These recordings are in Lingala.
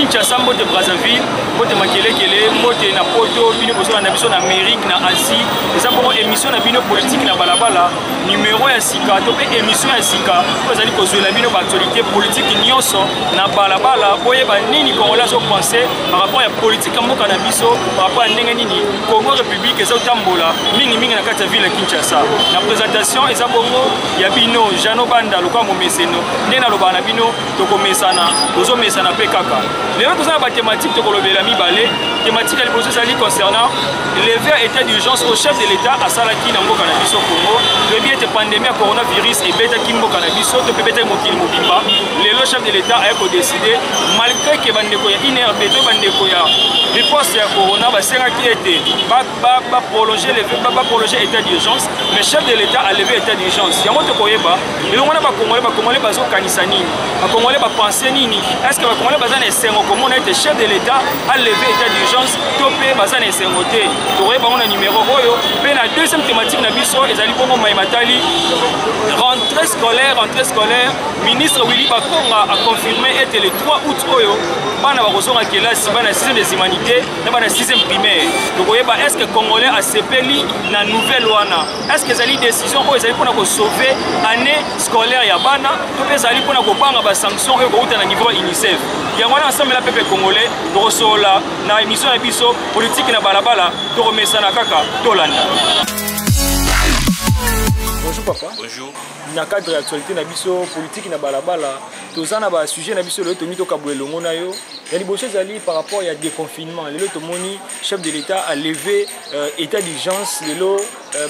Kinshasa, Mbote Brazzaville, Mbote Makelekele, Mbote na Poto, bino bozo na biso na Amérique na Asie. Eza pour émission na bino politique na balabala numéro ya sika to pe émission ya sika kozali kozwela bino ba actualité politique nyonso na balabala boye ba nini Congolais zo penser par rapport ya politique mboka na biso par rapport à ndenge nini Congo République eza tambola mingi mingi na kati ya ville ya Kinshasa. Na présentation eza bongo ya bino Jano Banda lokwa mo meseno ndena loba na bino tokomesana tozo mesana pe kaka. Les autres ont des thématiques de Kolobela Mibale, thématiques concernant lever état d'urgence au chef de l'État à Salaki Nambo Cannabis au Congo, le bien de pandémie à coronavirus et bêta Kimbo Cannabis, de Pépéta Mokil Mobimba. Le chef de l'État a décidé, malgré que Bandekoya INRB, Bandekoya, riposte à Corona, qui était prolonger l'état d'urgence, mais le chef de l'État a levé l'état d'urgence. Il y a un autre Koyeba, et l'on a Congolais Bazo Kanisani, Congolais Pensé Nini, est-ce que Congolais Bazan est comment on a été chef de l'État à lever l'état d'urgence, topé Bazan et Sengoté. Tu aurais un numéro Oyo. Mais la deuxième thématique, Nabiso, et Zali Bongo Maïmatali, rentrée scolaire, ministre Willy Bakonga a confirmé était le 3 août Oyo. Bana Barozon à Kélas, Bana 6e des humanités, Bana 6e primaire. Donc, est-ce que Congolais a CPLI na nouvelle Wana? Est-ce que Zali décision Oyo Zali pour sauver année scolaire Yabana? Topé Zali pour na sanction et pour na niveau UNICEF. Yangola ensemble la peuple congolais tokosola na émission ya biso politique na balabala tokomesana kaka tolanda. Bonjour papa. Bonjour. Na cadre de l'actualité na biso politique na balabala tozana ba sujet na biso le tomi to kabwelo ngona yo ya liboso zali par rapport à déconfinement le tomoni chef de l'État a levé état d'urgence lelo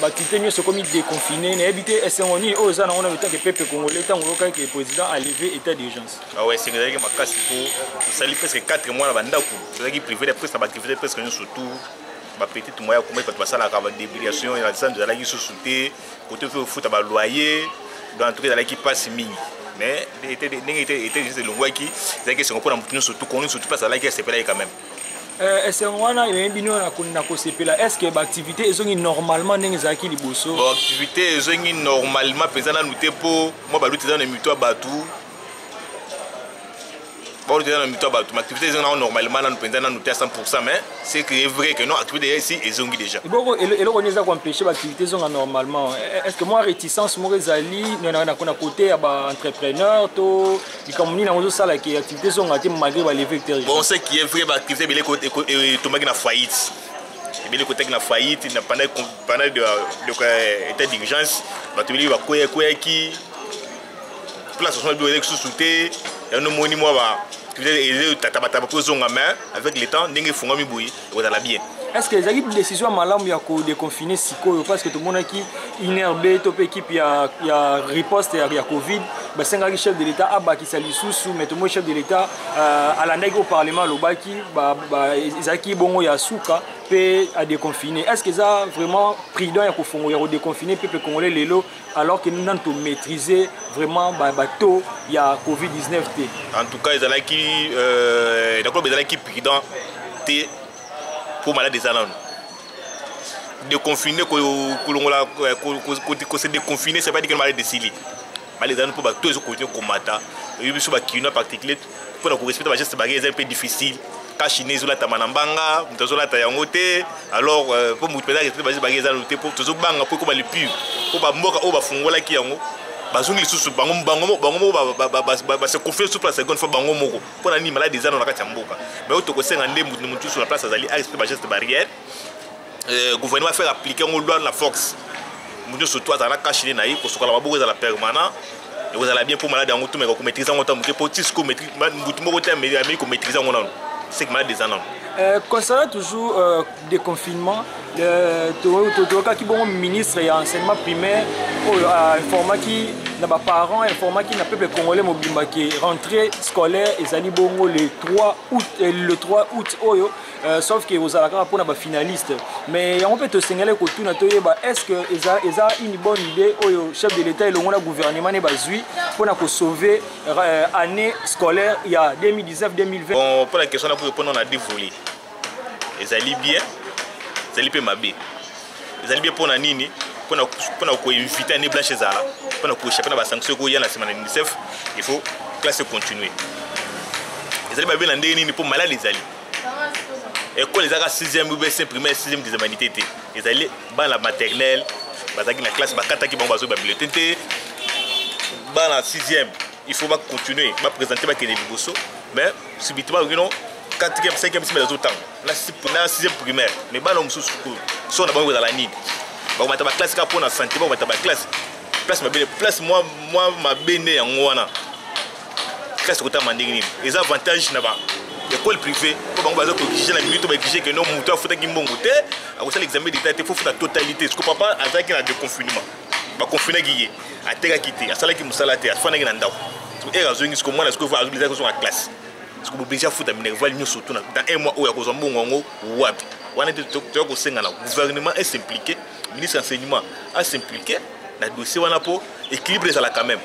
bakité nyo sokomi déconfiné na habité esengoni ozana on a le temps que peuple congolais tant que le président a levé état d'urgence. Ah ouais, c'est que ma casse pour ça li presque 4 mois na bandako c'est qui privé de presque activité presque surtout ba petite moya comme quand passer la cave débridation et la descente de la qui sous-souté côté foot ba loyer dans tout cas la qui passe mini mais était juste le loi qui c'est que c'est pour nous surtout qu'on surtout pas ça là qui c'est pas quand même est-ce wana bino na ko sepela est-ce que activité ezongi normalement ndenge zaki liboso bon activité ezongi normalement pesana nous te pour moi ba lutter dans les mito batu bon déjà dans mito batu activité ezongi normalement nous pendant nous te 100% mais c'est que est vrai que non activité ici ezongi déjà et bon et le connaît ça ko empêcher activité zonga normalement est-ce que moi réticence mo rezali na côté ya ba entrepreneur to comme ni na ozo sala ki activité zonga te malgré ba lever vecteur bon c'est qui est vrai ba activité bele côté tomaki na faillite et bele côté na faillite pendant de état d'urgence ba tobeli ba koya ki place sur le sous-souté et nous moni moi ba avec le temps ndenge fungami boyi ozala bien. Est-ce que les équipes de décision malamu ya ko déconfiner siko parce que tout le monde qui INRB top équipe ya riposte ya Covid ba senga chef de l'État abaki sali sous mais tout le chef de l'État à la au parlement lobaki ba izaki bongo ya suka pe à déconfiner. Est-ce que ça vraiment prudent ya ko fongo ya déconfiner peuple congolais lelo alors que nous n'avons maîtriser vraiment bateau il y a Covid-19 t. En tout cas ils allaient qui d'accord ils allaient qui prudent t pour malade des années déconfiner que se déconfiner c'est pas dire que malade des sili malade des années pour bateau ils continuent combattre et puis sur ba qui particulier pour la respecter ba geste barrière c'est un peu difficile ka chinese la tamanambanga mutazo la tayangote alors pour mu pesa respecter ba geste barrière za pour tozo banga pour ko ba le pur pour ba mboka o ba fungola ki yango bazungi lisusu bango ba se confier sur la seconde fois bango moko pour na ni malade des années na kati mboka mais auto ko senga ndé mutu sur la place azali a respecter ba geste barrière gouvernement faire appliquer on loi la force mutu surtout azala ka chine na yi ko sokola maboko za la permanent et vous allez bien pour malade en tout mais ko maîtriser en temps pour tisco maîtriser mutu moko te mais ko maîtriser en non c'est que malade des années concernant toujours déconfinement qui bon ministre et enseignement primaire informa qui na ba parents informaki na peuple congolais mobimba ki rentrée scolaire ezali bongo le 3 août oyo sauf que aux alaka pour na ba finaliste mais on peut te signaler que tout na toyeba est-ce que eza une bonne idée oyo chef de l'état et le gouvernement ne bazui pour na ko sauver année scolaire il y a 2019-2020. Bon, pour la question là pour répondre on a dit voler. Ezali bien, ezali pe mabe. Ezali bien pour na nini? Pour na ko inviter année blanche ezala. Pour na ko échapper na ba sanction ko ya na semaine UNICEF, il faut classe continuer. Ezali ba bien na ndeni pour malade ezali. École ezaka 6e ou 5e primaire 6e des humanités té. Ezali ba la maternelle, bazaki na classe ba kataki ba bazo ba bulletin té. Ba la 6e, il faut pas continuer, pas présenter ba kene liboso, mais subitement non 4e 5e c'est les autres temps. Na 6e primaire, mais ba no mususu ko. So na ba ngozala nini? Ba mata ba classe ka pona santé ba mata ba classe. Place ma belle place moi ma bene yango wana. Classe ko ta mandingi nini? Les avantages na ba l'école privée, pour que vous exiger la minute, vous exiger que non, vous avez fait l'examen d'état, il faut faire la totalité. Ce que papa a dit qu'il y a des confinements. Il confiné qui est, à terre quitté, à salaire qui m'a salaté, à faire un andao. Et à ce que moi, est-ce que vous avez des choses en classe? Est-ce que vous obligez à foutre un minéral surtout dans un mois où il y a des gens ou web. On a dit que le gouvernement est s'impliqué, le ministre de l'enseignement a s'impliqué, dans le dossier, on a pour équilibrer ça là quand même.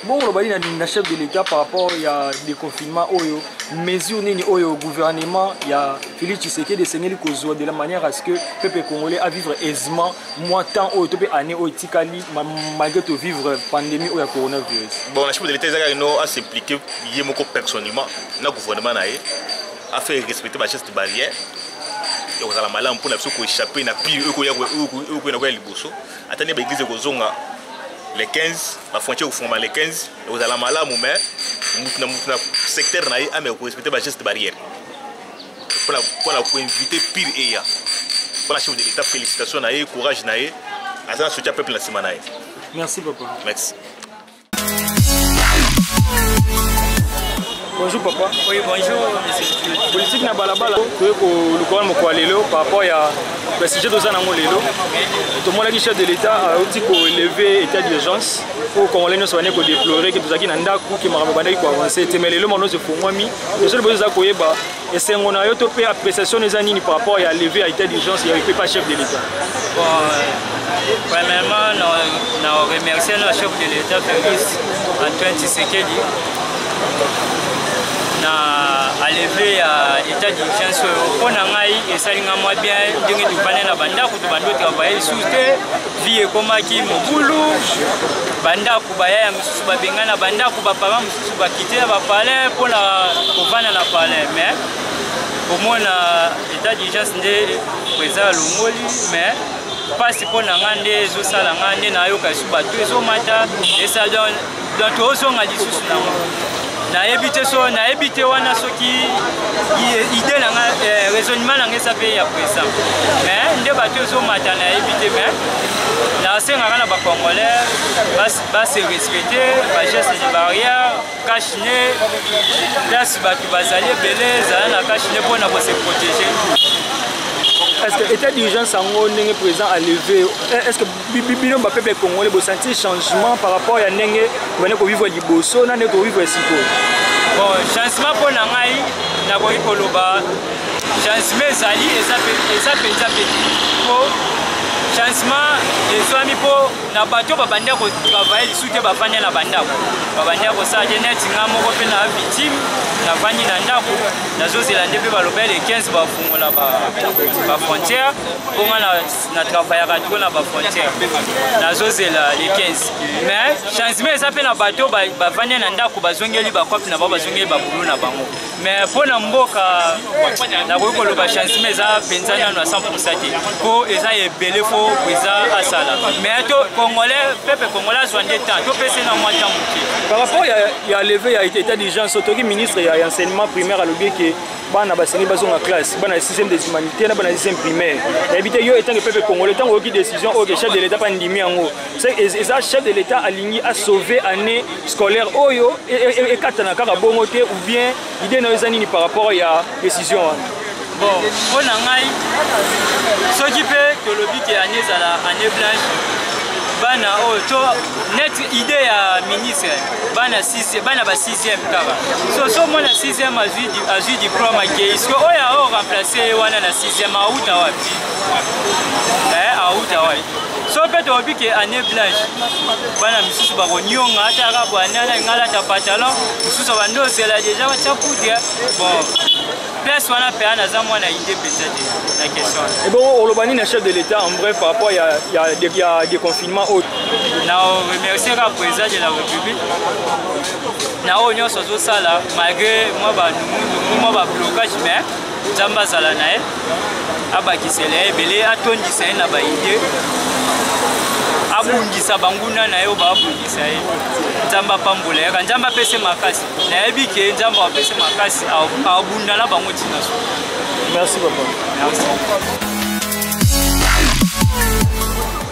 Bon, le chef de l'État par rapport à des confinements, mesures au gouvernement, il y a Félix Tshisekedi de la manière à ce que le peuple congolais a vivre aisément, moins tant au année au Tikali, malgré tout vivre pandémie ou la coronavirus. Bon, le chef de l'État a s'impliqué personnellement, le gouvernement a fait respecter les gestes barrières. Et on a la malade pour échapper à pire, attendez l'église de Gozonga. Les 15, la frontière au fond, les 15, vous allez malade, mais le secteur a respecté les gestes barrières. Pour éviter pire et pour la chef de l'État, félicitations, courage, à ça, soutien peuple la semaine. Merci, papa. Merci. Bonjour, papa. Oui, bonjour, monsieur. Politique na balabala, le courant mokwalelo par rapport à le sujet de Zanango Lelo. Tout le monde a dit chef de l'État a aussi levé état d'urgence pour qu'on les soit déplorer que tout ça qui n'a pas qui m'a rabandé quoi avancer. Mais le monde se fait moi mi. Le seul besoin d'akoye ba et c'est on a eu topé appréciation des années par rapport à lever état d'urgence il y avait pas chef de l'État. Bon, premièrement, nous remercions le chef de l'État Félix Antoine Tshisekedi. À lever l'état d'urgence pour nous et ça nous bien dingue du panel à banda pour nous travailler sous vie et comme qui mobulu banda kubaya mususu babengana banda kubapara mususu bakite bapale pour la kovana na palais mais pour moi l'état d'urgence ndé président Longoli mais pas si pour ngande zo sala ngande na yo kasu batu zo mata et ça dans tout zo ngadi susu na na évité wana soki idée na raisonnement na ngesa pe ya président mais nde bato zo mata na évité mais na senga na ba congolais ba se respecter ba geste de barrière kashine place bato bazali belé za na kashine pour na se protéger. Est-ce que l'état d'urgence est présent à lever? Est-ce que le peuple congolais a senti changement par rapport à Nenge qui vivre du Bosso, qui vivre ici? Bon, changement pour Nangaï, n'a pas eu Koloba. Changement Zali et ça changement les amis pour na bateau babanda ko travailler soute bafanya na banda ko ça net ngamo ko pe na victime na vandi na ndako na zozela ndebe balobel les 15 bafungola ba frontière pour na travailler radio na ba frontière na zozela les 15 mais changement ça pe na bateau bafanya na ndako bazongeli ba kwapi na ba bazongeli ba bulu na bango mais pour na mboka na ko koloba changement ça penzana na 100% ko eza ebele fo président asala mais to congolais peuple congolais soit des temps to pese na moitié par rapport il y a levé il y a état d'urgence autorité ministre il y a enseignement primaire à l'objet que bana baseni bazonga classe bana 6e des humanités na bana 6e primaire éviter yo étant que peuple congolais tant aucune décision au chef de l'état pas ndimi yango c'est ça chef de l'état aligné à sauver année scolaire oyo et katana kaka bongo te ou bien idée na ezani par rapport il y a décision. Bon, on a ce qui fait que le but est année blanche. bana oh to net idée ya ministre bana 6e bana ba 6e kaka so mwana 6e azui diplôme ke isko oya o remplacer wana na 6e auta wapi auta wapi so pe to biki année blanche bana misusu ba konyonga ata ka bwana ngala ta pantalon misusu bando sela déjà ba chapudia bon place wana pe ana za mwana idée peut-être la question et bon olobani na chef de l'état en bref par rapport il y a des confinements autres na remercier le président de la République na onyo sozo sala malgré moi ba blocage mais nzamba sala na abakisele ebele atondisa na ba idée abungisa banguna na yo ba abungisa nzamba pambola ya nzamba pese makasi na yebi ke nzamba pese makasi abunda na bango tina so. Merci papa. Merci.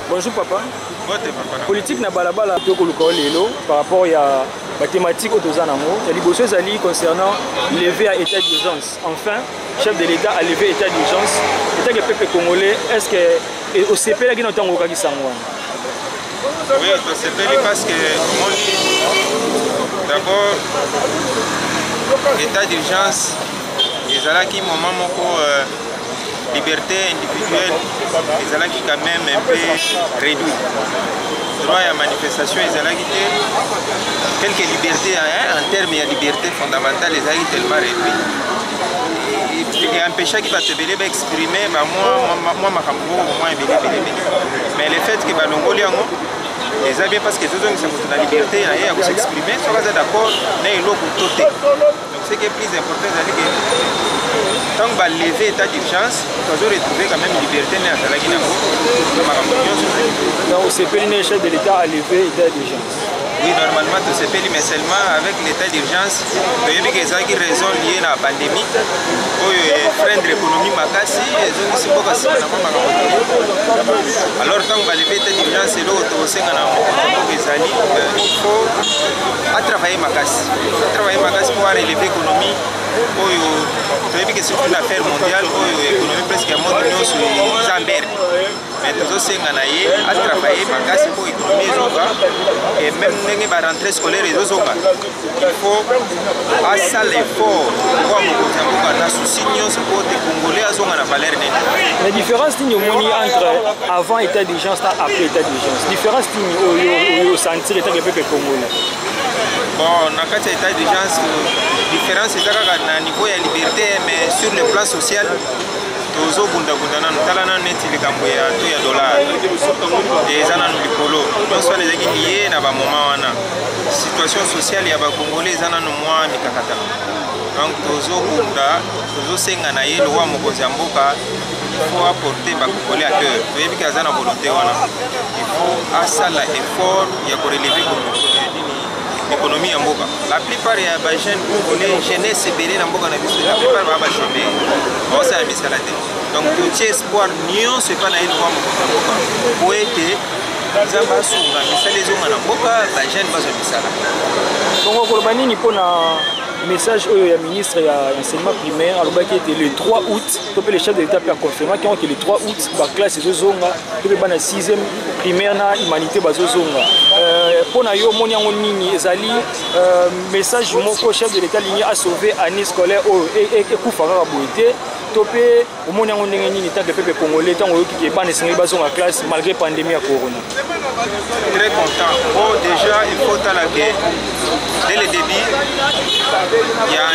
Bonjour papa. Papa. Politique na balabala to koluka lelo par rapport ya la thématique autozanamo ya liboso ezali concernant lever à état d'urgence. Enfin, chef de l'État a levé état d'urgence. État que peuple congolais est-ce que au CP la kino tango kaki sangwa. Oui, au CP parce que d'abord état d'urgence ezalaki moment moko liberté individuelle ezalaki quand même un peu réduit. Droit à manifestation ezalaki te quelques libertés en termes de liberté fondamentale ezalaki tellement réduit. Et empêchaki bato ebele baexprimer bamwa makambo mwa ebele. Mais le fait que balongoli yango eza bien parce que tozongisa moto na liberté na ye ya koexprimer soki aza d'accord na eloko to te. Donc ce qui est plus important ezali que tant que lever état d'urgence tozo retrouver quand même liberté na azalaki nango makambo nyonso ezali. Donc au CP le chef de l'État a levé état d'urgence. Oui, normalement, tout se fait, mais seulement avec l'état d'urgence, il y a des raisons liées à la pandémie. Freiner l'économie, alors, tant qu'on va lever l'état d'urgence, c'est l'autre aussi, il faut travailler pour relever l'économie. C'est une affaire mondiale, l'économie presque à monde mais tout ça, à travailler pour l'économie et même la rentrée scolaire, il faut à ça l'effort pour la souci pour les Congolais à la valeur. La différence entre avant état d'urgence et après état d'urgence, la différence au sentir état que peuple congolais. Bon, dans le cas de l'état d'urgence, la différence est à niveau de la liberté, mais sur le plan social, tozo bunda na talana neti likambo ya to ya dollar ezana likolo nyonso ezaki lié na ba moment wana situation sociale ya ba congolais ezana no mwa mikakata donc tozo bunda tozo senga na ye lwa mokozi ya mboka il faut apporter ba congolais à cœur toyebi ka zana volonté wana il faut asala effort ya ko relever l'économie en Mboka. La plupart des jeunes congolais, jeunesse ebele na mboka na biso, la plupart ba chômé. On s'est mis à la tête. Donc tout espoir nion c'est pas na ile kwa mboka. Poete zamba sunga misale zonga na mboka, ba jeune bazo misala. Donc kolobani nini pona message au ministre ya enseignement primaire alobaki était le 3 août, topé le chef de l'État a confirmé que le 3 août ba classe zozonga, topé bana 6e primaire na humanité bazozonga. Pona yo moni yango nini ezali message moko chef de l'État ligne a sauvé année scolaire et kufaka boité topé au moni yango ndenge nini tant que peuple congolais tant que bana singi bazonga classe malgré pandémie ya corona. Très content. Bon déjà il faut talaguer dès le début. Il y a un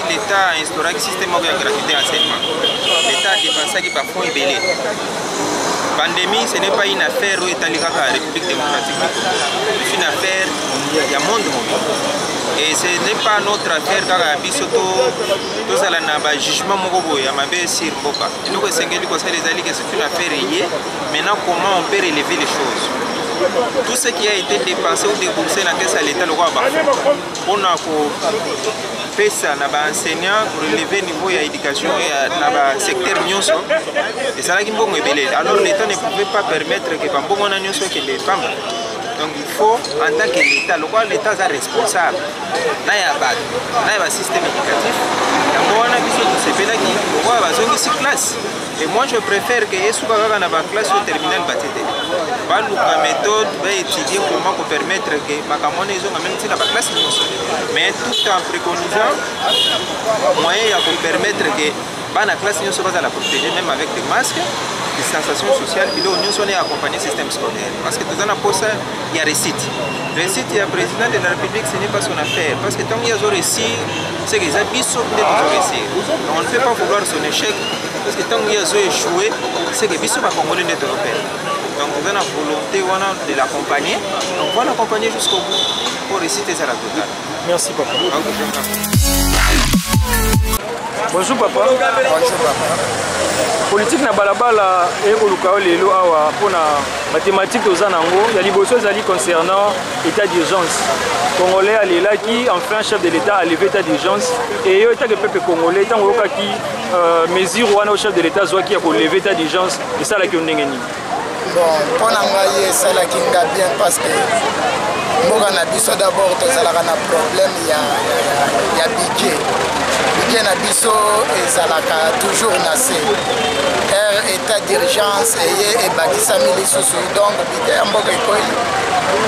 l'État a instauré un système de gratuité d'enseignement. L'État a dépensé parfois ébélé. Pandémie, ce n'est pas une affaire où l'État à la République démocratique. C'est une affaire du monde. Et ce n'est pas notre affaire car tous à la jugement Mogobo et à ma belle sur Boka. Et donc, c'est une affaire liée. Maintenant, comment on peut relever les choses? Tout ce qui a été dépensé ou déboursé dans la caisse à l'État, le roi on a fait ça, on a enseigné pour relever le niveau de l'éducation et dans le secteur nyonso. Et ça qui est belé. Alors l'État ne pouvait pas permettre que Bambon a nyonso que les femmes. Donc il faut, en tant que l'État, le roi l'État est responsable. Là il y a un système éducatif. On a vu ce que c'est le roi a besoin de 6 classes. Et moi je préfère que les gens dans la classe au terminal batté. baluka méthode baétudier comment permettre que bakamona ezonga même ntina baklasse nyonso mais tout en préconisant moyen ya kopermettre que bana classe nyonso bazala protéger même avec des masques, distanciation sociale, bilo nyonso on est accompagné système scolaire parce que tout ça na posa il y a réussite il y a président de la République, ce n'est pas son affaire parce que tant qu'il y a zo réussi c'est que les abisso peut-être réussir. On ne fait pas vouloir son échec parce que tant qu'il y a zo échoué c'est que bisso va congolais d'être européen. Donc on a la volonté de l'accompagner, donc on va l'accompagner jusqu'au bout pour réussir ça la totale. Merci papa. Bonjour papa. Bonjour papa. Politique na balabala et oluka lelo awa pona mathématique toza nango ya liboso ezali concernant état d'urgence. Congolais alelaki enfin chef de l'état a levé état d'urgence et yo état que peuple congolais tango okaki mesure wana au chef de l'état zwaki ya ko lever état d'urgence et ça la ki ndenge nini. Bon, pona ngai ça la ki nga bien parce que mboka na biso d'abord tozalaka na problème ya budget. Budget na biso ezalaka toujours na se. État d'urgence et ebakisami lisusu donc budget ya mboka ekoyi.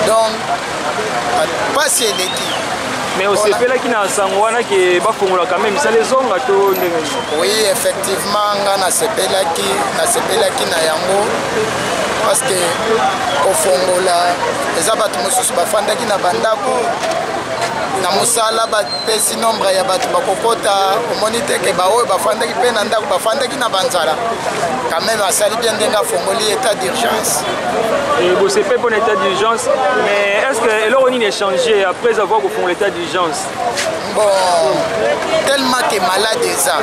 Donc pas si eleki. Mais on s'est fait là qui n'a sango wana ke bafongola quand même ça les zonga to ndenge. Oui, effectivement nga na sepelaki na yango parce que au fongola eza bato mosusu bafandaki na bandako na mosala bapesi nombre ya bato bakokota omoni te ke baoyo bafandaki mpe na ndako bafandaki na banzala quand même asali bien ndenge afongoli état d'urgence. Et vous savez pour l'état d'urgence, mais est-ce que l'on a changé après avoir fait l'état d'urgence? Bon, tellement que malade eza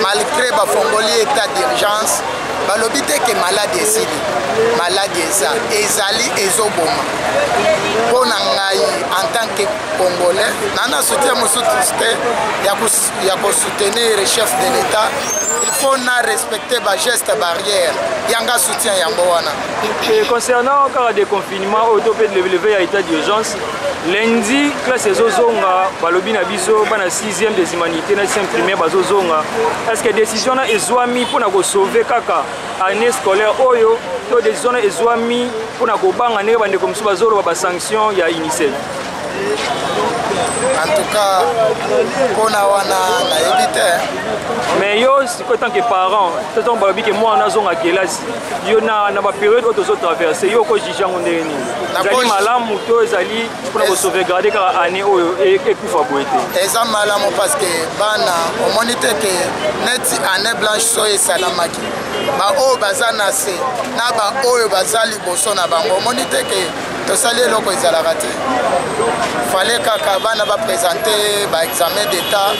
malgré bafongoli état d'urgence balobi te ke malade esili malade eza ezali ezoboma mpona ngai en tant que congolais nana soutien mosusu te ya kosoutenir chef de l'état il faut na respecter bageste barrière yanga soutien yango wana. Concernant le déconfinement autopé de lever à état d'urgence lundi classe ezozonga balobi na biso bana 6e des humanités na 5e primaire bazozonga est-ce que décision na ezwami mpona sauver kaka année scolaire oyo to décision na ezwami mpona kobanga ndenge bandeko mosusu bazoloba basanction ya UNICEF? En tout cas mpona wana nayebi te mais yo sikoyo tant que parent totongo balobi ke mwana azonga kelasi yo na bapériode oyo tozotraverse yo okojuge yango ndenge nini ezali malamu to ezali mpona kosauvegarde kaka année oyo ekufa boye te? eza malamu parce que bana omoni te ke neti année blanche so esalamaki baoyo baza na se na baoyo baza liboso na bango omoni te ke tosali eloko ezalaka te fallait kaka bana baprésente baexamen d'état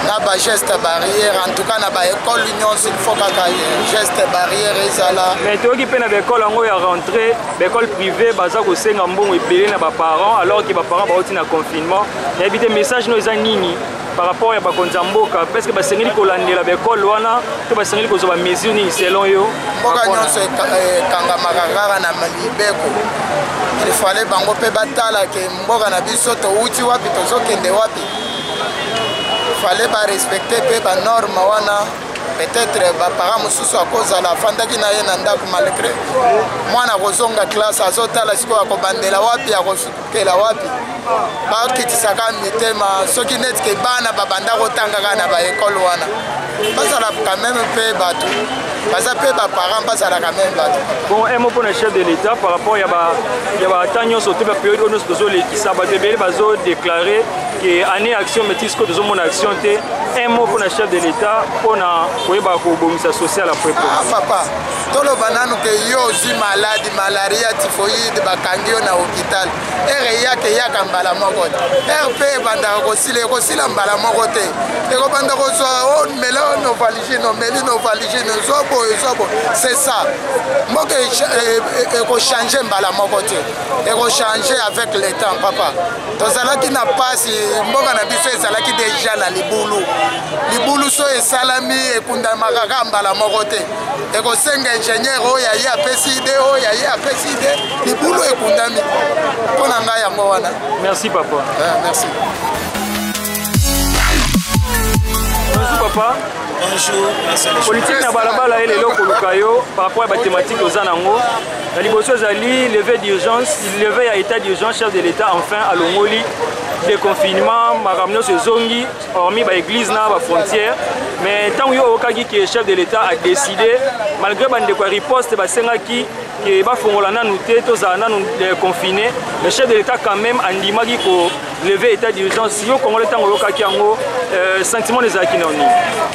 na bageste barrière en tout cas na baécole nyonso il faut kaka geste barrière ezala. Mais toyoki mpe na baécole yango ya rentrée baécole privée baza kosenga mbongo ebele na baparent alors ke baparent bauti na confinement nayebi te message no eza nini par rapport à bakonzi ya mboka parce que basengeli kolandela baécole wana to basengeli kozwa bamesure nini selon yo? Mboka nyonso ekangamaka kaka na libeko il fallait bango mpe batala ke mboka na biso touti wapi tozokende wapi fallait barespecte mpe banorme wana peut-être bapara mosusu akozala afandaki na ye na ndako malgré mwana akozonga classe azotala sikoyo akobandela wapi akosukela wapi bakitisaka mitema soki neti ke bana babanda kotangaka na baekole wana bazala quand même mpe bato baza mpe baparent bazala quand même bato. Bon, un mot pour le chef de l'État par rapport à batemps nyonso te bapériode oyo nyonso tozolekisa bato ebele bazodéclare ke année action métis ko tozomona action te. Un mot pour le chef de l'État mpona koyeba kobongisa social après papa toloba nanu ke yo ozwi maladi malaria typhoïde bakangi yo na hôpital ere yake yaka mbala moko te ere mpe ebandaka kosila mbala moko te ekobanda kozwa omela novaligine omeli novaligine zoboye c'est ça mboka ekochange mbala moko te ekochange avec le temps papa tozalaki na pasi mboka na biso ezalaki deja na libulu so esalami ekundamaka kaka mbala moko te ekosenga ingénieur oyo aye apesi ide oyo aye apesi ide libulu ekundami mpona ngai yango wana. Merci papa. Merci. Bonjour papa. Bonjour, merci les politique na balabala et lelo kolukayo par rapport à la thématique aux anango. La liboso zali levé d'urgence, il levé à état d'urgence chef de l'État enfin à l'Ongoli des confinements, maramno se zongi hormis ba église na ba frontière. Mais tant yo okagi qui est chef de l'État a décidé malgré bande quoi riposte ba senga qui ba fongola nanu te to za nanu confiné, le chef de l'État quand même andimagi ko lever état d'urgence yo congolais tango yokaki yango sentiment des akinoni.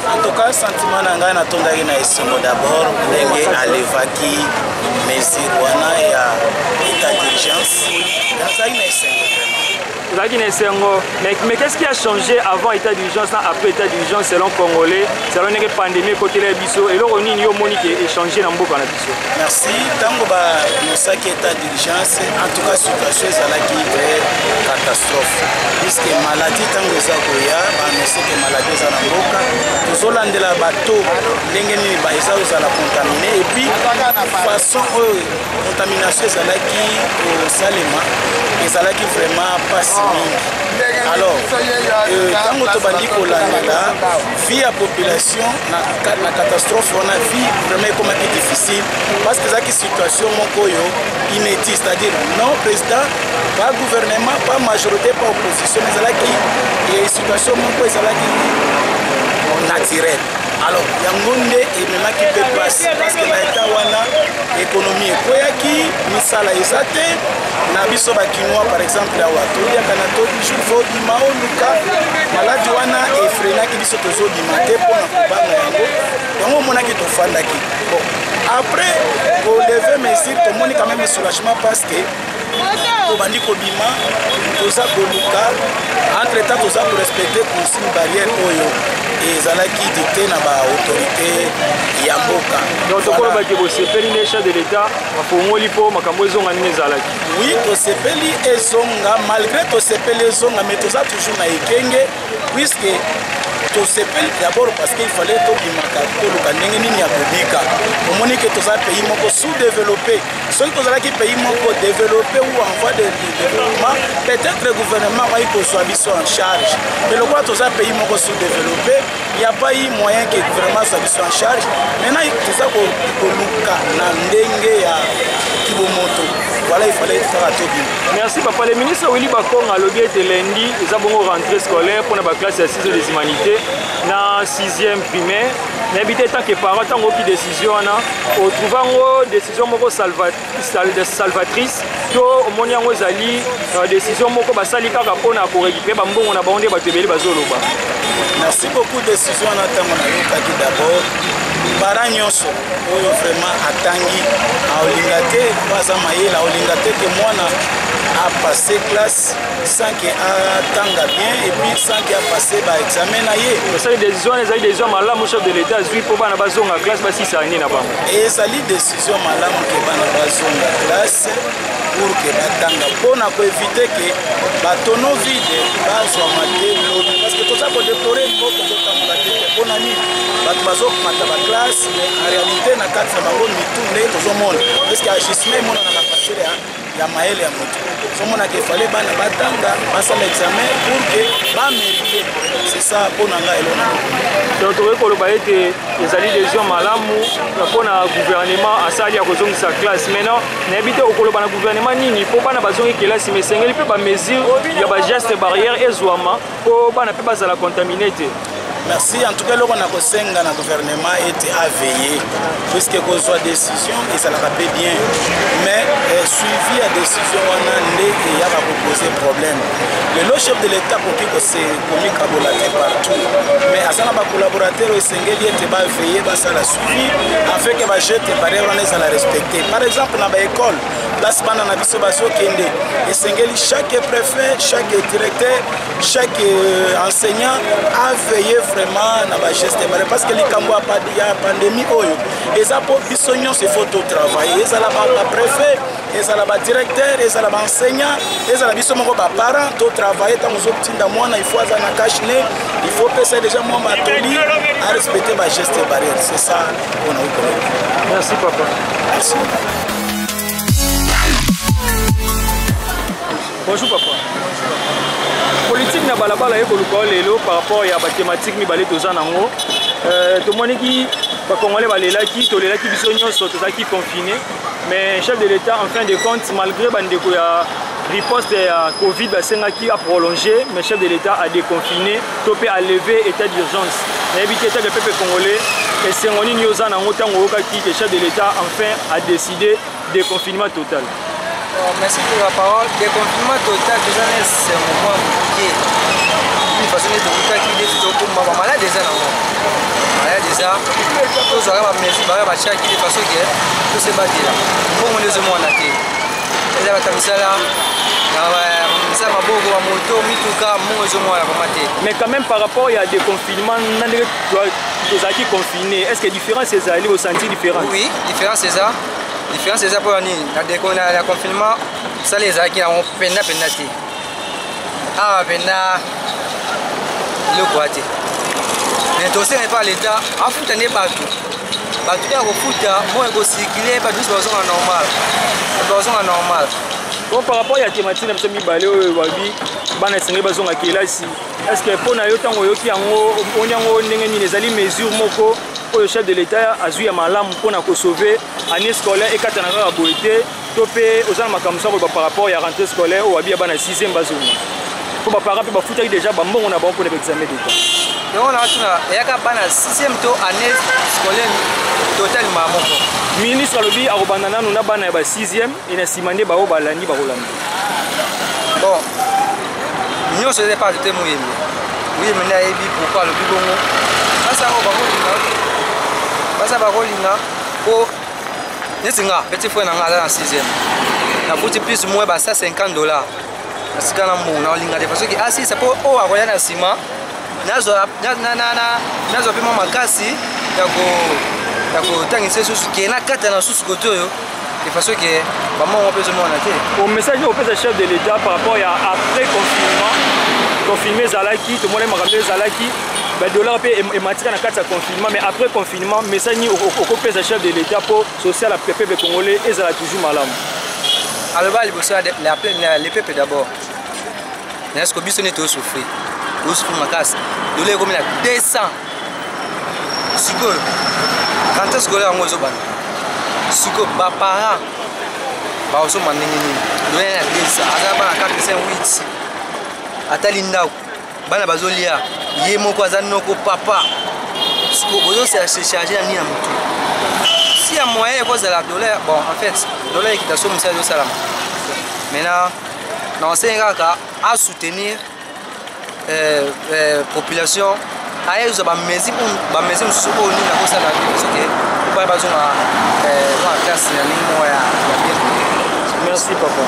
En tout cas, sentiment nanga na tondaki na esengo d'abord ndenge alevaki mesure wana ya état d'urgence. Nazaki na esengo vraiment. Mais qu'est-ce qui a changé avant état d'urgence, après état d'urgence selon Congolais, selon une pandémie côté les biso et le roni yo monique échangé dans beaucoup na biso. Merci. Tango ba nosaki état d'urgence, en tout cas situation ezalaki vraie catastrophe. Puisque maladie tango eza koya, ba nosaki maladie eza na mboka, tozolandela bato ndenge nini ba eza ozala contaminé et puis façon contamination ezalaki kosalema ezalaki vraiment pas. Alors, quand on a dit qu'on a vie à population, la catastrophe, on a vie vraiment comme difficile parce que c'est une situation inédite, c'est-à-dire non président, pas gouvernement, pas majorité, pas opposition, mais c'est une situation naturelle. Alors, Yangonde et même qui peut passer parce que l'État wana économie koyaki misala ezate na biso ba Kinois par exemple la wato ya kanato jour fo di maoluka maladi wana e frena ki biso tozo di mate pour na kubanga yango yango mona ki tofanda ki bon après pour lever mesure tout le monde quand même soulagement parce que obandi kobima toza koluka entre temps toza ko respecter consigne barrière oyo ezalaki dicté na ba autorité ya mboka. Donc tokolo ba ke sepeli ne chef de l'État afongoli po makambo ezonga nini ezalaki. Oui, to sepeli ezonga malgré to sepeli ezonga mais toza toujours na ekenge puisque to sepeli d'abord parce qu'il fallait to bimaka koluka ndenge nini ya kobika. Omoni que toza pays moko sous-développé. Soki tozalaki pays moko développé ou en voie de développement, peut-être le gouvernement va y soit biso en charge. Mais le quoi toza pays moko sous-développé, il n'y a pas eu moyen que le gouvernement soit biso en charge. Maintenant toza koluka na ndenge ya kibomoto. Voilà, il fallait faire à tout bien. Merci papa. Le ministre Willy Bakonga a lobby été lundi, ils ont bon rentrée scolaire pour la classe de 6e des humanités, dans 6e primaire. N'habitez tant que parents, tant que décision, au trouvant une décision salvatrice, au moyen où zali décision moko basali kaka pona ko récupérer bambongo na bande batebeli bazoloba. Merci beaucoup décision na tango na yokaki d'abord. Bara nyonso oyo vraiment atangi aolingate baza mayela olingate que mwana a passé classe sans que atanga bien et puis sans qu'il a passé ba examen na ye. Ça les décisions malamu chef de l'État zui po bana bazonga classe ba sisa ni na ba. Et ça li décision malamu ke bana bazonga classe pour que batanga pona ko éviter que batono vide bazwa maté parce que tout ça pour déplorer beaucoup de temps la tête pona ni bato bazomata ba classe mais en réalité na kati ya bango mitunde tozomona parce que agissement mona na partir ya maele ya moto somona ke fallait bana batanga basala examen pour que ba mériter c'est ça pona nga elona donc to ko loba ete ezali décision malamu pona gouvernement asali ya kozongisa classe maintenant na ebite okoloba na gouvernement nini po bana bazongi classe mais sengeli pe ba mesure ya ba geste barrière ezwama po bana pe bazala contaminé te. Merci. En tout cas, le gouvernement était à veiller puisque qu'on soit décision et ça l'a rappelé bien. Mais suivi à décision, on a et a posé problème. Le chef de l'État pour qui c'est commis collaborateur partout. Mais à ça, on a collaborateur et Sengeli était à veiller, ça l'a suivi afin que les jeunes on la respecter. Par exemple, dans l'école, place pendant la bisobation Kende et Sengeli, chaque préfet, chaque directeur, chaque enseignant a veillé vraiment na ba geste parce que les Kamboa pas ya pandémie oyo et ça pour bisognon c'est faut tout travailler et ça la préfet et ça la directeur et ça la enseignant et ça la bisomo ba parents tout travailler tant nous obtinda mwana il faut azana kashne il faut passer déjà mon batoli à respecter ba geste barrière c'est ça on a eu. Merci papa. Merci. Bonjour papa. politique na balabala ekoluka lelo par rapport ya bathématique mibale toza nango tomoniki bakongolais balelaki tolelaki biso nyonso tozalaki confiné mais chef de l'état en fin de compte malgré bandeko ya riposte ya covid basengaki a prolonger mais chef de l'état a déconfiné to pe a levé état d'urgence nayebi te état de peuple congolais esengo nini oza nango ntango oyokaki que chef de l'état enfin a décidé déconfinement total. Merci pour la parole. Déconfinement total, déjà, c'est un moment qui une façon de vous qui est pour malade déjà. Malade déjà. Tous les gens merci, bah chaque qui de façon que tout se battre là. Pour mon deuxième mois naté. Et là comme ça là. Ça m'a beaucoup à moto, mituka, mon deuxième mois maté. Mais quand même par rapport à déconfinement, vous avez confiné. Est-ce que différence c'est allé au senti différent? Oui, différence c'est ça. Différence c'est ça pour la confinement, ça les a qui ont pena penati. Ah pena le côté. Mais tout ça n'est pas l'état, à foutre n'est pas tout. Bah tout à foutre, moi je circuler pas 12 personnes en normal. 12 personnes en normal. Bon par rapport à la thématique de ce mibale wabi bana sengé bazonga kelasi. Est-ce que pour na yo tango yo ki yango onyango ndenge ni les ali mesures moko le chef de l'État a joué à malam pour sauver l'année scolaire et quand on a boité topé aux armes comme ça par rapport à la rentrée scolaire ou à bien la 6e base pour pas parler pour foutre déjà bon on a bon pour l'examen d'état donc on a il y a qu'à la 6e taux année scolaire totalement ministre lobby à Robanana nous n'a pas la 6e et na simandé ba balani ba rolandi bon nous ce n'est pas de témoin oui mais là il pourquoi le plus bon ça va bakolinga po nesinga petit frère nanga dans 6e na futi plus moins ba $150 nasika na mo na olinga de parce que asi ça po o akoya na sima nazo pema makasi yako tangise susu kena kata na susu kotoyo de façon que maman on peut se mona te au message au chef de l'état par rapport à après confinement zalaki tout le monde makambe zalaki ben dollar paye et matière na carte confinement mais après confinement message ni au pèse chef de l'état pour social la peuple congolais et ça toujours malam alors il faut les peuples d'abord est-ce que biso neto souffrir ou souffrir ma casse dollar comme la 200 siko quand scolaire ngo zo bana siko ba parents ba oso manengi ni dollar na 200 azaba na 458 atali ndao bana bazolia ye moko azanoko papa bozo se charger ni na moto si y a moyen cause de la douleur bon en fait douleur qui t'a somme ça de salam maintenant non c'est kaka à soutenir population aye zo ba mesure so ko ni na ko ça la parce que pas besoin à classe ni moya merci papa.